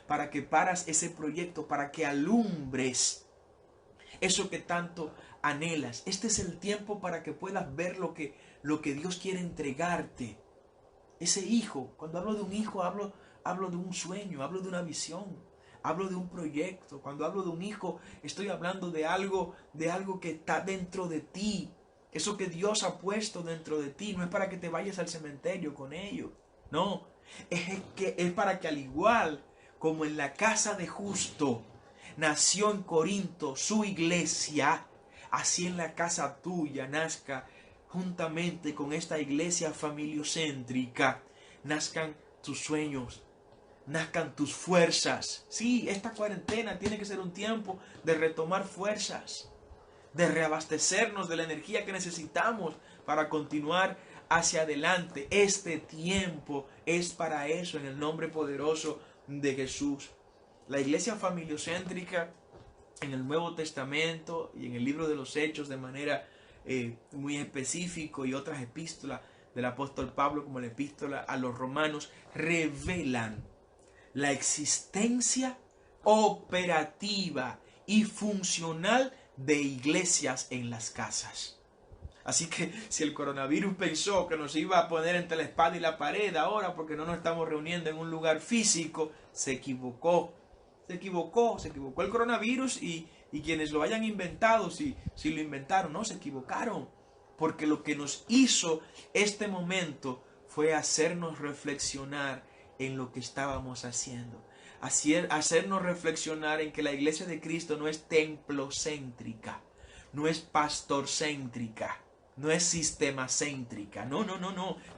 para que paras ese proyecto, para que alumbres eso que tanto anhelas. Este es el tiempo para que puedas ver lo que Dios quiere entregarte. Ese hijo, cuando hablo de un hijo, hablo de un sueño, hablo de una visión, hablo de un proyecto. Cuando hablo de un hijo, estoy hablando de algo que está dentro de ti. Eso que Dios ha puesto dentro de ti. No es para que te vayas al cementerio con ello. No, es para que al igual como en la casa de Justo nació en Corinto su iglesia, así en la casa tuya nazca juntamente con esta iglesia familiocéntrica, nazcan tus sueños, nazcan tus fuerzas. Sí, esta cuarentena tiene que ser un tiempo de retomar fuerzas, de reabastecernos de la energía que necesitamos para continuar hacia adelante. Este tiempo es para eso, en el nombre poderoso de Jesús. La iglesia familiocéntrica en el Nuevo Testamento y en el libro de los Hechos de manera muy específico, y otras epístolas del apóstol Pablo como la epístola a los romanos, revelan la existencia operativa y funcional de iglesias en las casas. Así que si el coronavirus pensó que nos iba a poner entre la espada y la pared ahora porque no nos estamos reuniendo en un lugar físico, se equivocó. Se equivocó el coronavirus y quienes lo hayan inventado, si lo inventaron, no, se equivocaron. Porque lo que nos hizo este momento fue hacernos reflexionar en lo que estábamos haciendo. Hacernos reflexionar en que la iglesia de Cristo no es templocéntrica, no es pastorcéntrica, no es sistemacéntrica. No.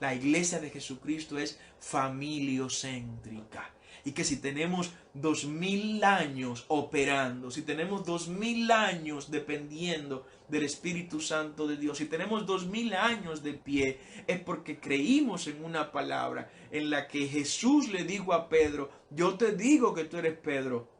La iglesia de Jesucristo es familiocéntrica. Y que si tenemos 2000 años operando, si tenemos 2000 años dependiendo del Espíritu Santo de Dios, si tenemos 2000 años de pie, es porque creímos en una palabra en la que Jesús le dijo a Pedro: yo te digo que tú eres Pedro.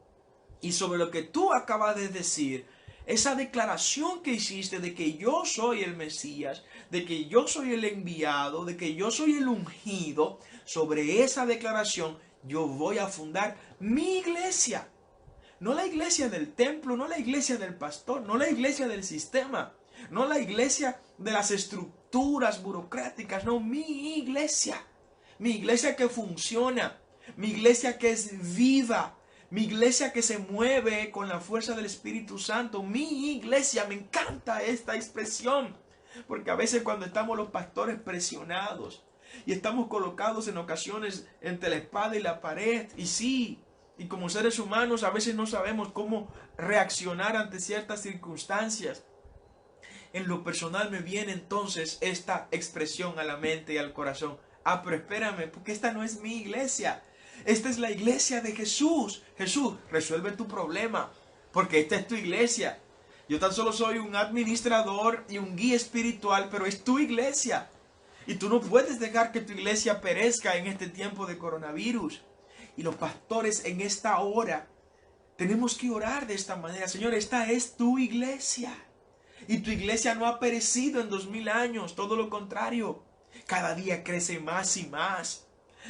Y sobre lo que tú acabas de decir, esa declaración que hiciste de que yo soy el Mesías, de que yo soy el enviado, de que yo soy el ungido, sobre esa declaración yo voy a fundar mi iglesia. No la iglesia del templo, no la iglesia del pastor, no la iglesia del sistema, no la iglesia de las estructuras burocráticas, no, mi iglesia. Mi iglesia que funciona, mi iglesia que es viva, mi iglesia que se mueve con la fuerza del Espíritu Santo. Mi iglesia, me encanta esta expresión, porque a veces cuando estamos los pastores presionados, Y estamos colocados en ocasiones entre la espada y la pared. Y sí, y como seres humanos a veces no sabemos cómo reaccionar ante ciertas circunstancias. En lo personal me viene entonces esta expresión a la mente y al corazón. Ah, pero espérame, porque esta no es mi iglesia. Esta es la iglesia de Jesús. Jesús, resuelve tu problema, porque esta es tu iglesia. Yo tan solo soy un administrador y un guía espiritual, pero es tu iglesia. Y tú no puedes dejar que tu iglesia perezca en este tiempo de coronavirus. Y los pastores en esta hora tenemos que orar de esta manera. Señor, esta es tu iglesia. Y tu iglesia no ha perecido en 2000 años, todo lo contrario. Cada día crece más y más.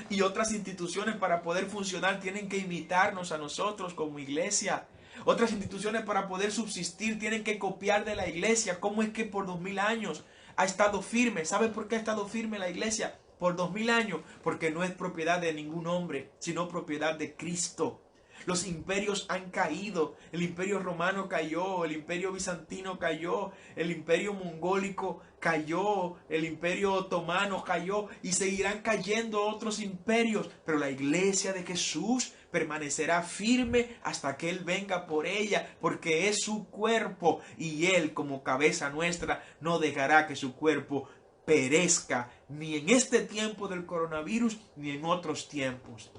Y otras instituciones para poder funcionar tienen que imitarnos a nosotros como iglesia. Otras instituciones para poder subsistir tienen que copiar de la iglesia. ¿Cómo es que por 2000 años ha estado firme? ¿Sabe por qué ha estado firme la iglesia? Por 2000 años. Porque no es propiedad de ningún hombre, sino propiedad de Cristo. Los imperios han caído. El imperio romano cayó, el imperio bizantino cayó, el imperio mongólico cayó, el imperio otomano cayó y seguirán cayendo otros imperios. Pero la iglesia de Jesús permanecerá firme hasta que Él venga por ella, porque es su cuerpo y Él como cabeza nuestra no dejará que su cuerpo perezca ni en este tiempo del coronavirus ni en otros tiempos.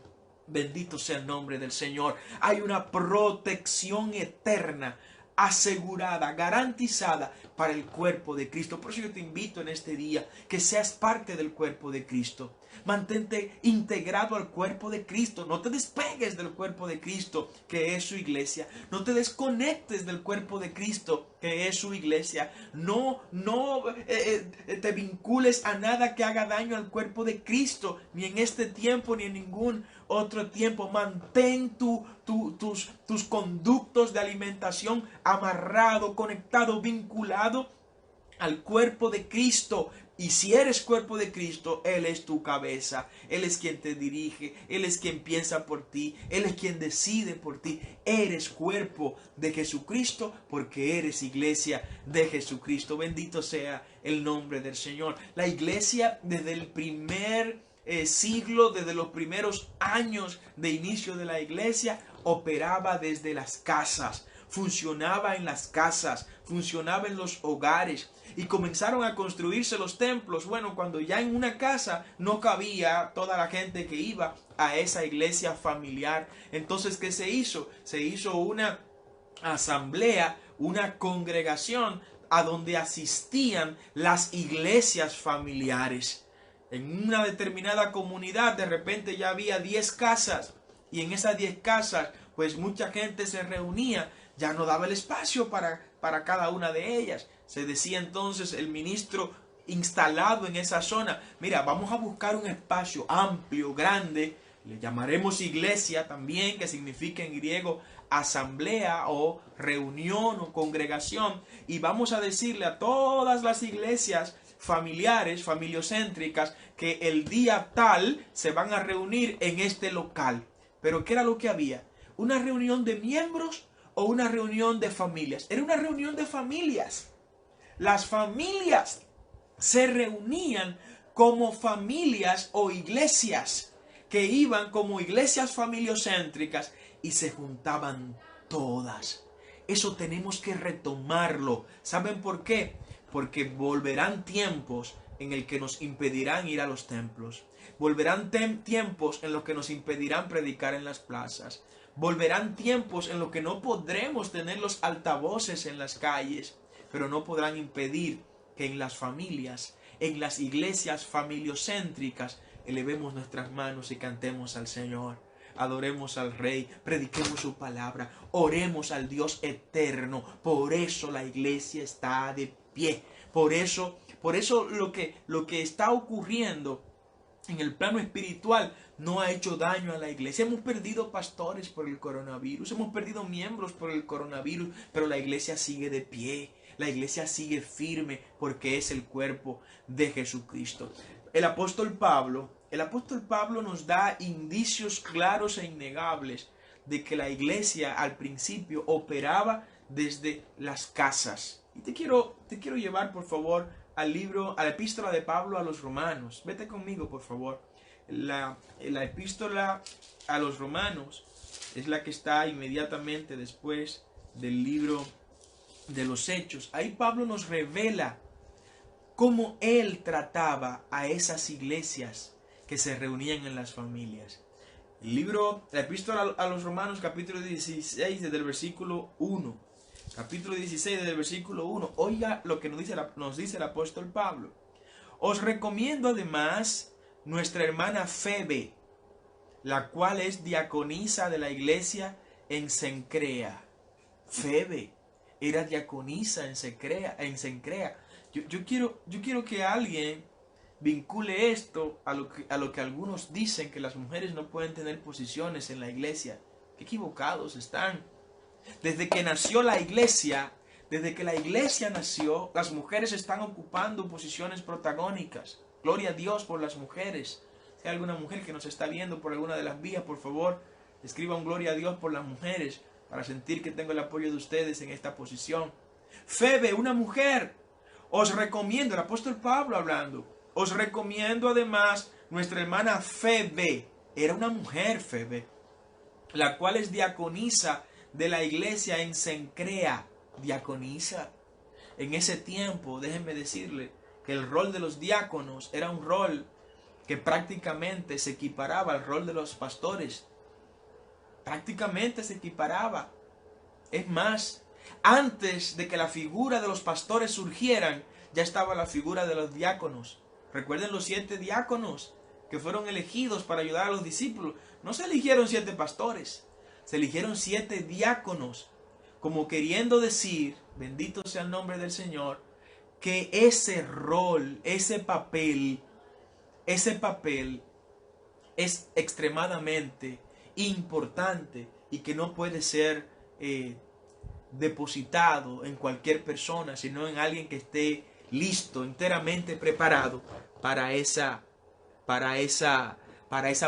Bendito sea el nombre del Señor. Hay una protección eterna, asegurada, garantizada para el cuerpo de Cristo. Por eso yo te invito en este día que seas parte del cuerpo de Cristo. Mantente integrado al cuerpo de Cristo. No te despegues del cuerpo de Cristo, que es su iglesia. No te desconectes del cuerpo de Cristo, que es su iglesia. No te vincules a nada que haga daño al cuerpo de Cristo, ni en este tiempo, ni en ningún otro tiempo. Mantén tus conductos de alimentación amarrado, conectado, vinculado al cuerpo de Cristo. Y si eres cuerpo de Cristo, Él es tu cabeza. Él es quien te dirige. Él es quien piensa por ti. Él es quien decide por ti. Eres cuerpo de Jesucristo porque eres iglesia de Jesucristo. Bendito sea el nombre del Señor. La iglesia desde el primer siglo, desde los primeros años de inicio de la iglesia, operaba desde las casas. Funcionaba en las casas, funcionaba en los hogares y comenzaron a construirse los templos. Bueno, cuando ya en una casa no cabía toda la gente que iba a esa iglesia familiar, entonces ¿qué se hizo? Se hizo una asamblea, una congregación a donde asistían las iglesias familiares. En una determinada comunidad de repente ya había 10 casas y en esas 10 casas pues mucha gente se reunía. Ya no daba el espacio para cada una de ellas. Se decía entonces el ministro instalado en esa zona: mira, vamos a buscar un espacio amplio, grande, le llamaremos iglesia también, que significa en griego asamblea o reunión o congregación, y vamos a decirle a todas las iglesias familiares, familiocéntricas, que el día tal se van a reunir en este local. Pero ¿qué era lo que había? ¿Una reunión de miembros o una reunión de familias? Era una reunión de familias. Las familias se reunían como familias o iglesias, que iban como iglesias familiocéntricas y se juntaban todas. Eso tenemos que retomarlo. ¿Saben por qué? Porque volverán tiempos en el que nos impedirán ir a los templos. Volverán tiempos en los que nos impedirán predicar en las plazas. Volverán tiempos en los que no podremos tener los altavoces en las calles, pero no podrán impedir que en las familias, en las iglesias familiocéntricas, elevemos nuestras manos y cantemos al Señor. Adoremos al Rey, prediquemos su palabra, oremos al Dios eterno. Por eso la iglesia está de pie. Por eso lo que está ocurriendo en el plano espiritual no ha hecho daño a la iglesia. Hemos perdido pastores por el coronavirus, hemos perdido miembros por el coronavirus, pero la iglesia sigue de pie, la iglesia sigue firme porque es el cuerpo de Jesucristo. El apóstol Pablo nos da indicios claros e innegables de que la iglesia al principio operaba desde las casas. Y te quiero llevar, por favor, a la epístola de Pablo a los romanos. Vete conmigo, por favor. La epístola a los romanos es la que está inmediatamente después del libro de los Hechos. Ahí Pablo nos revela cómo él trataba a esas iglesias que se reunían en las familias. La epístola a los romanos, capítulo 16, desde el versículo 1. Capítulo 16, desde el versículo 1. Oiga lo que nos dice el apóstol Pablo. Os recomiendo además nuestra hermana Febe, la cual es diaconisa de la iglesia en Cencrea. Febe era diaconisa en Cencrea. Yo quiero que alguien vincule esto a lo que algunos dicen, que las mujeres no pueden tener posiciones en la iglesia. Qué equivocados están. Desde que la iglesia nació, las mujeres están ocupando posiciones protagónicas. Gloria a Dios por las mujeres. Si hay alguna mujer que nos está viendo por alguna de las vías, por favor, escriba un gloria a Dios por las mujeres, para sentir que tengo el apoyo de ustedes en esta posición. Febe, una mujer. Os recomiendo, el apóstol Pablo hablando, os recomiendo además nuestra hermana Febe. Era una mujer, Febe, la cual es diaconisa de la iglesia en Cencrea. Diaconisa. En ese tiempo, déjenme decirle que el rol de los diáconos era un rol que prácticamente se equiparaba al rol de los pastores. Prácticamente se equiparaba. Es más, antes de que la figura de los pastores surgieran, ya estaba la figura de los diáconos. Recuerden los 7 diáconos que fueron elegidos para ayudar a los discípulos. No se eligieron 7 pastores, se eligieron 7 diáconos, como queriendo decir, bendito sea el nombre del Señor, que ese rol, ese papel es extremadamente importante y que no puede ser depositado en cualquier persona, sino en alguien que esté listo, enteramente preparado para esa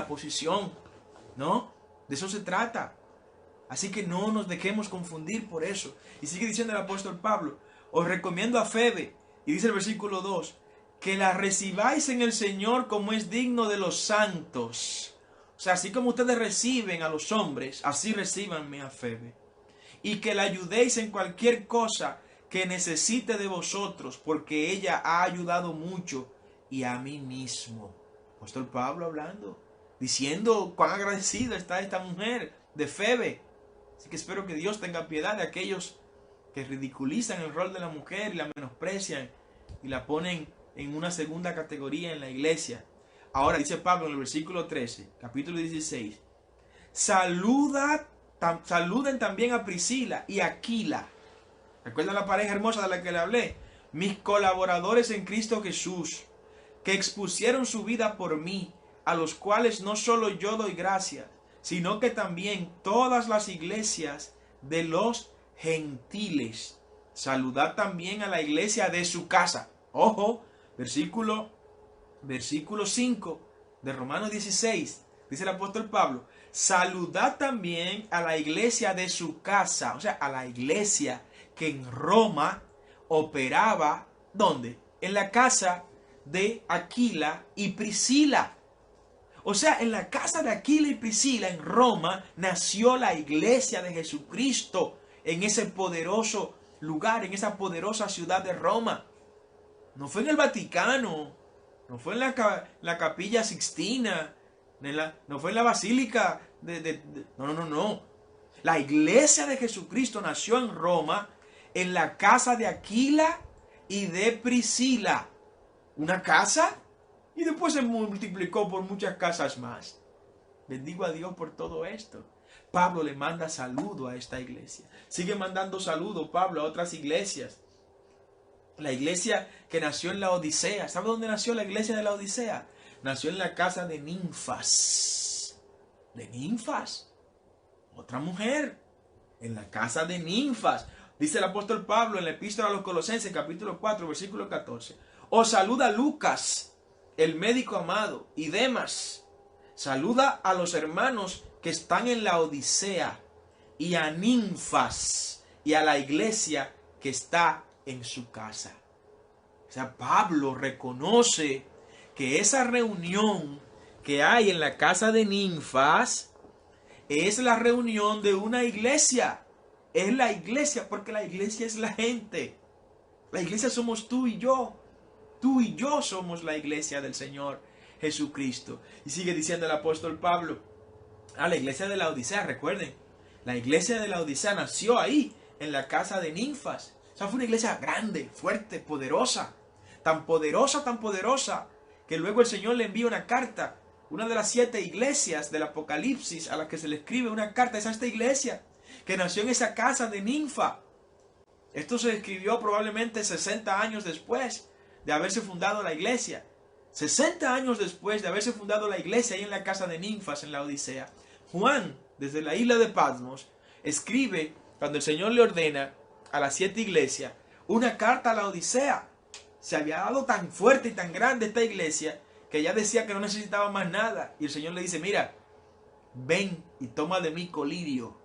posición, ¿no? De eso se trata. Así que no nos dejemos confundir por eso. Y sigue diciendo el apóstol Pablo, os recomiendo a Febe, y dice el versículo 2, que la recibáis en el Señor como es digno de los santos. O sea, así como ustedes reciben a los hombres, así recíbanme a Febe. Y que la ayudéis en cualquier cosa que necesite de vosotros, porque ella ha ayudado mucho, y a mí mismo. Apóstol Pablo hablando, diciendo cuán agradecida está esta mujer de Febe. Así que espero que Dios tenga piedad de aquellos que ridiculizan el rol de la mujer y la menosprecian y la ponen en una segunda categoría en la iglesia. Ahora dice Pablo en el versículo 13, capítulo 16, saluden también a Priscila y a Aquila. ¿Recuerdan la pareja hermosa de la que le hablé? Mis colaboradores en Cristo Jesús, que expusieron su vida por mí, a los cuales no solo yo doy gracias, sino que también todas las iglesias de los gentiles. Saludad también a la iglesia de su casa. Ojo, versículo 5 de Romanos 16, dice el apóstol Pablo, saludad también a la iglesia de su casa, o sea, a la iglesia que en Roma operaba, ¿dónde? En la casa de Aquila y Priscila. O sea, en la casa de Aquila y Priscila en Roma nació la iglesia de Jesucristo, en ese poderoso lugar, en esa poderosa ciudad de Roma. No fue en el Vaticano, no fue en la Capilla Sixtina, no fue en la Basílica no. La iglesia de Jesucristo nació en Roma, en la casa de Aquila y de Priscila. Una casa y después se multiplicó por muchas casas más. Bendigo a Dios por todo esto. Pablo le manda saludo a esta iglesia. Sigue mandando saludo Pablo a otras iglesias. La iglesia que nació en la Odisea. ¿Sabe dónde nació la iglesia de la Odisea? Nació en la casa de Ninfas. ¿De Ninfas? Otra mujer. En la casa de Ninfas. Dice el apóstol Pablo en la epístola a los Colosenses, capítulo 4, versículo 14. Os saluda Lucas, el médico amado, y Demas. Saluda a los hermanos que están en la Odisea, y a Ninfas, y a la iglesia que está en su casa. O sea, Pablo reconoce que esa reunión que hay en la casa de Ninfas es la reunión de una iglesia. Es la iglesia, porque la iglesia es la gente. La iglesia somos tú y yo. Tú y yo somos la iglesia del Señor Jesucristo. Y sigue diciendo el apóstol Pablo, la iglesia de la Odisea, recuerden, la iglesia de la Odisea nació ahí, en la casa de Ninfas. O sea, fue una iglesia grande, fuerte, poderosa, tan poderosa, que luego el Señor le envía una carta. Una de las 7 iglesias del Apocalipsis a la que se le escribe una carta es a esta iglesia, que nació en esa casa de Ninfa. Esto se escribió probablemente 60 años después de haberse fundado la iglesia. 60 años después de haberse fundado la iglesia ahí en la casa de Ninfas, en la Odisea, Juan, desde la isla de Patmos, escribe, cuando el Señor le ordena a las 7 iglesias, una carta a la Odisea. Se había dado tan fuerte y tan grande esta iglesia que ya decía que no necesitaba más nada. Y el Señor le dice, mira, ven y toma de mí colirio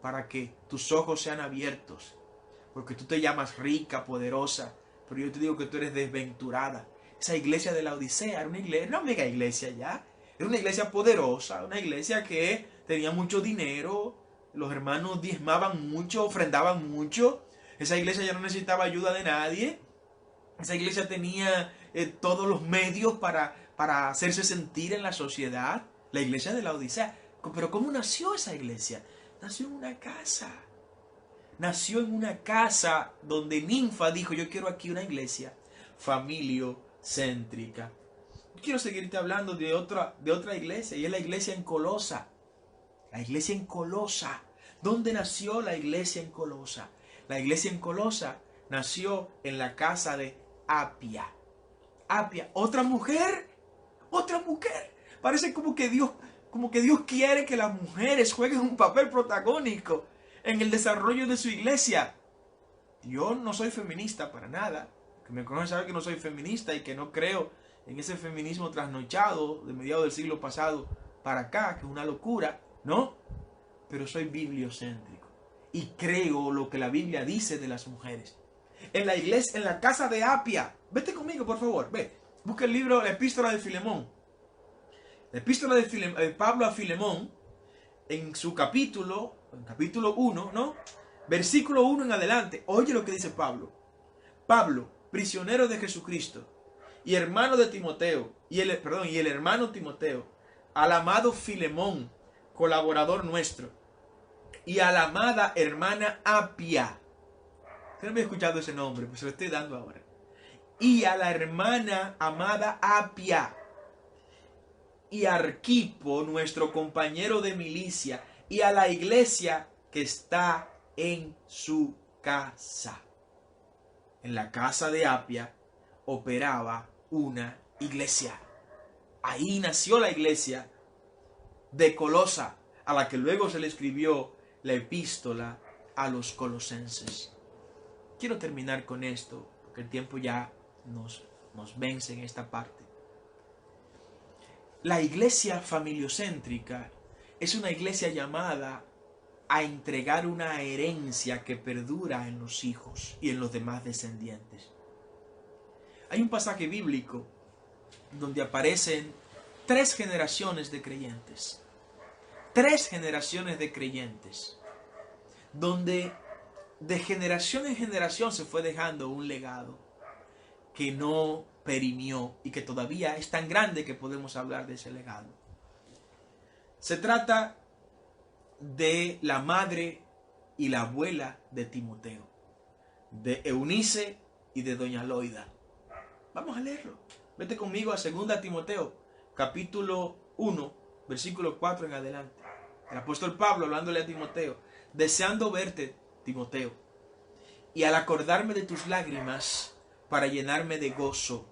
para que tus ojos sean abiertos. Porque tú te llamas rica, poderosa, pero yo te digo que tú eres desventurada. Esa iglesia de la Odisea era una iglesia, una mega iglesia ya. Era una iglesia poderosa, una iglesia que tenía mucho dinero. Los hermanos diezmaban mucho, ofrendaban mucho. Esa iglesia ya no necesitaba ayuda de nadie. Esa iglesia tenía todos los medios para hacerse sentir en la sociedad. La iglesia de la Odisea. Pero ¿cómo nació esa iglesia? Nació en una casa. Nació en una casa donde Ninfa dijo, yo quiero aquí una iglesia familiocéntrica. Quiero seguirte hablando de otra iglesia, y es la iglesia en Colosa. La iglesia en Colosa. ¿Dónde nació la iglesia en Colosa? La iglesia en Colosa nació en la casa de Apia. Apia, otra mujer. Parece como que Dios quiere que las mujeres jueguen un papel protagónico en el desarrollo de su iglesia. Yo no soy feminista para nada. Que me conoce sabe que no soy feminista y que no creo en ese feminismo trasnochado de mediados del siglo pasado para acá, que es una locura, ¿no? Pero soy bibliocéntrico y creo lo que la Biblia dice de las mujeres. En la iglesia, en la casa de Apia, vete conmigo por favor, ve, busca el libro, la epístola de Filemón. La epístola de Pablo a Filemón, en su capítulo 1, ¿no? Versículo 1 en adelante, oye lo que dice Pablo. Pablo, prisionero de Jesucristo, y hermano de Timoteo, y el hermano Timoteo, al amado Filemón, colaborador nuestro, y a la amada hermana Apia. Usted no me ha escuchado ese nombre, pues se lo estoy dando ahora. Y a la hermana amada Apia, y a Arquipo, nuestro compañero de milicia, y a la iglesia que está en su casa. En la casa de Apia operaba una iglesia. Ahí nació la iglesia de Colosa, a la que luego se le escribió la epístola a los colosenses. Quiero terminar con esto, porque el tiempo ya nos vence en esta parte. La iglesia familiocéntrica es una iglesia llamada a entregar una herencia que perdura en los hijos y en los demás descendientes. Hay un pasaje bíblico donde aparecen 3 generaciones de creyentes. 3 generaciones de creyentes. Donde de generación en generación se fue dejando un legado que no perimió y que todavía es tan grande que podemos hablar de ese legado. Se trata de la madre y la abuela de Timoteo, de Eunice y de doña Loida. Vamos a leerlo. Vete conmigo a 2 Timoteo, capítulo 1, versículo 4 en adelante. El apóstol Pablo hablándole a Timoteo, deseando verte, Timoteo, y al acordarme de tus lágrimas para llenarme de gozo,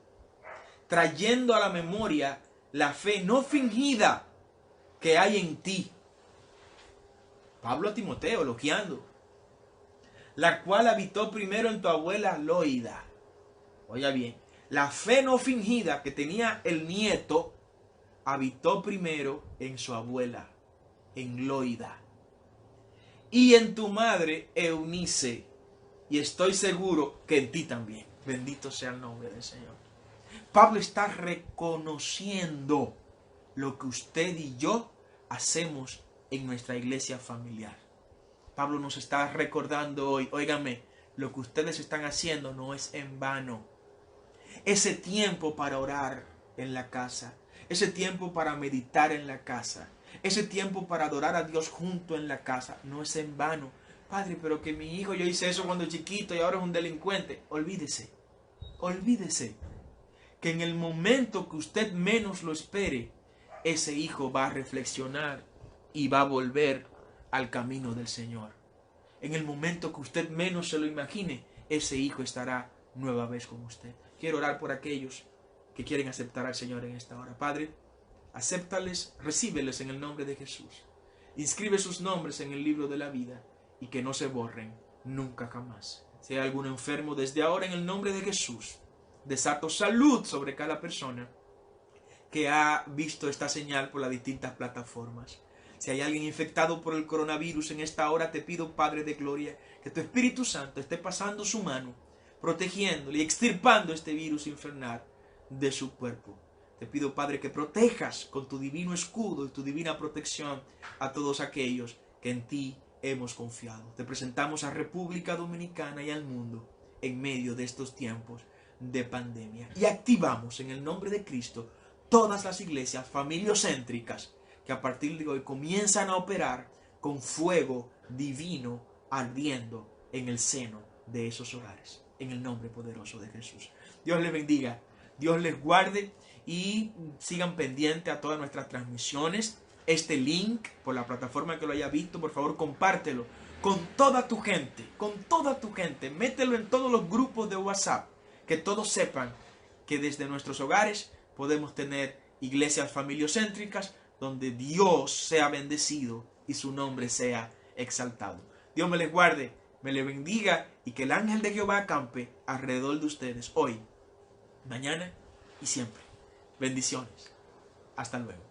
trayendo a la memoria la fe no fingida que hay en ti. Pablo a Timoteo, elogiando, la cual habitó primero en tu abuela Loida. Oiga bien, la fe no fingida que tenía el nieto habitó primero en su abuela, en Loida, y en tu madre Eunice, y estoy seguro que en ti también. Bendito sea el nombre del Señor. Pablo está reconociendo lo que usted y yo hacemos en nuestra iglesia familiar. Pablo nos está recordando hoy, óigame, lo que ustedes están haciendo no es en vano. Ese tiempo para orar en la casa, ese tiempo para meditar en la casa, ese tiempo para adorar a Dios junto en la casa, no es en vano. Padre, pero que mi hijo, yo hice eso cuando chiquito y ahora es un delincuente. Olvídese, olvídese que en el momento que usted menos lo espere, ese hijo va a reflexionar y va a volver al camino del Señor. En el momento que usted menos se lo imagine, ese hijo estará nueva vez con usted. Quiero orar por aquellos que quieren aceptar al Señor en esta hora. Padre, acéptales, recíbeles en el nombre de Jesús. Inscribe sus nombres en el libro de la vida y que no se borren nunca jamás. Si hay algún enfermo, desde ahora en el nombre de Jesús, desato salud sobre cada persona que ha visto esta señal por las distintas plataformas. Si hay alguien infectado por el coronavirus en esta hora, te pido, Padre de Gloria, que tu Espíritu Santo esté pasando su mano, protegiéndole y extirpando este virus infernal de su cuerpo. Te pido, Padre, que protejas con tu divino escudo y tu divina protección a todos aquellos que en ti hemos confiado. Te presentamos a República Dominicana y al mundo en medio de estos tiempos de pandemia. Y activamos en el nombre de Cristo todas las iglesias familiocéntricas que a partir de hoy comienzan a operar con fuego divino ardiendo en el seno de esos hogares. En el nombre poderoso de Jesús. Dios les bendiga, Dios les guarde y sigan pendientes a todas nuestras transmisiones. Este link, por la plataforma que lo haya visto, por favor compártelo con toda tu gente, mételo en todos los grupos de WhatsApp, que todos sepan que desde nuestros hogares podemos tener iglesias familiocéntricas donde Dios sea bendecido y su nombre sea exaltado. Dios me les guarde, me les bendiga y que el ángel de Jehová acampe alrededor de ustedes hoy, mañana y siempre. Bendiciones. Hasta luego.